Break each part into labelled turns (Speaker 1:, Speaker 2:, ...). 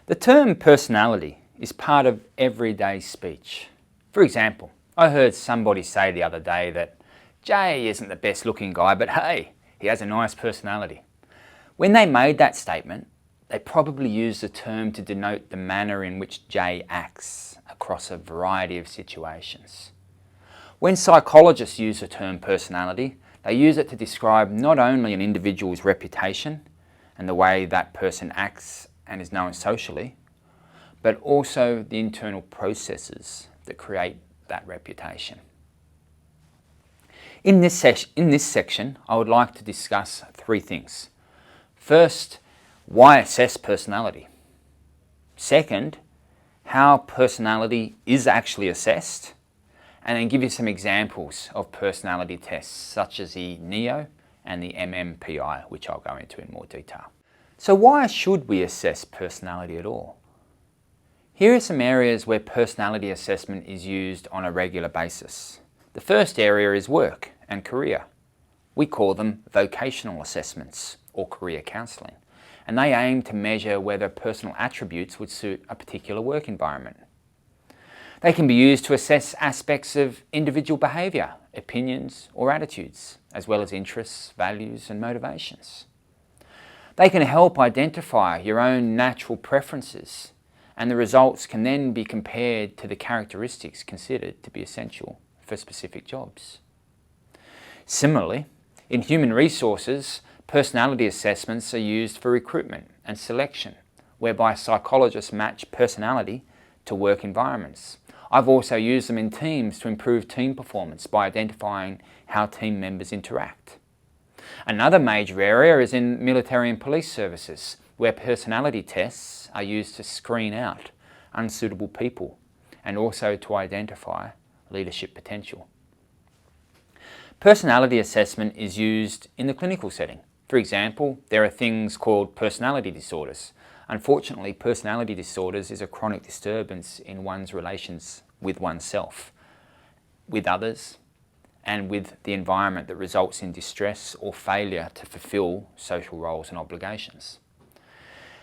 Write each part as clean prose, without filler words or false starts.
Speaker 1: The term personality is part of everyday speech. For example, I heard somebody say the other day that Jay isn't the best looking guy, but hey, he has a nice personality. When they made that statement, they probably used the term to denote the manner in which Jay acts across a variety of situations. When psychologists use the term personality, they use it to describe not only an individual's reputation and the way that person acts and is known socially, but also the internal processes that create that reputation. In this section, I would like to discuss three things. First, why assess personality? Second, how personality is actually assessed, and then give you some examples of personality tests such as the NEO and the MMPI, which I'll go into in more detail. So why should we assess personality at all? Here are some areas where personality assessment is used on a regular basis. The first area is work and career. We call them vocational assessments or career counselling, and they aim to measure whether personal attributes would suit a particular work environment. They can be used to assess aspects of individual behaviour, opinions or attitudes, as well as interests, values and motivations. They can help identify your own natural preferences, and the results can then be compared to the characteristics considered to be essential for specific jobs. Similarly, in human resources, personality assessments are used for recruitment and selection, whereby psychologists match personality to work environments. I've also used them in teams to improve team performance by identifying how team members interact. Another major area is in military and police services, where personality tests are used to screen out unsuitable people and also to identify leadership potential. Personality assessment is used in the clinical setting. For example, there are things called personality disorders. Unfortunately, personality disorders is a chronic disturbance in one's relations with oneself, with others, and with the environment that results in distress or failure to fulfill social roles and obligations.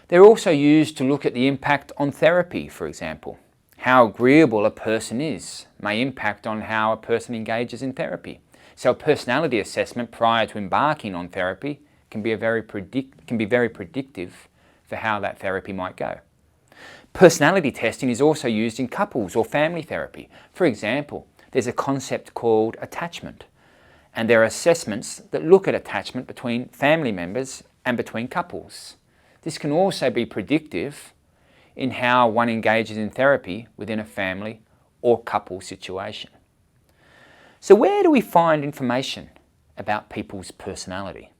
Speaker 1: They're also used to look at the impact on therapy, for example. How agreeable a person is may impact on how a person engages in therapy. So a personality assessment prior to embarking on therapy can be very predictive for how that therapy might go. Personality testing is also used in couples or family therapy. For example, there's a concept called attachment, and there are assessments that look at attachment between family members and between couples. This can also be predictive in how one engages in therapy within a family or couple situation. So where do we find information about people's personality?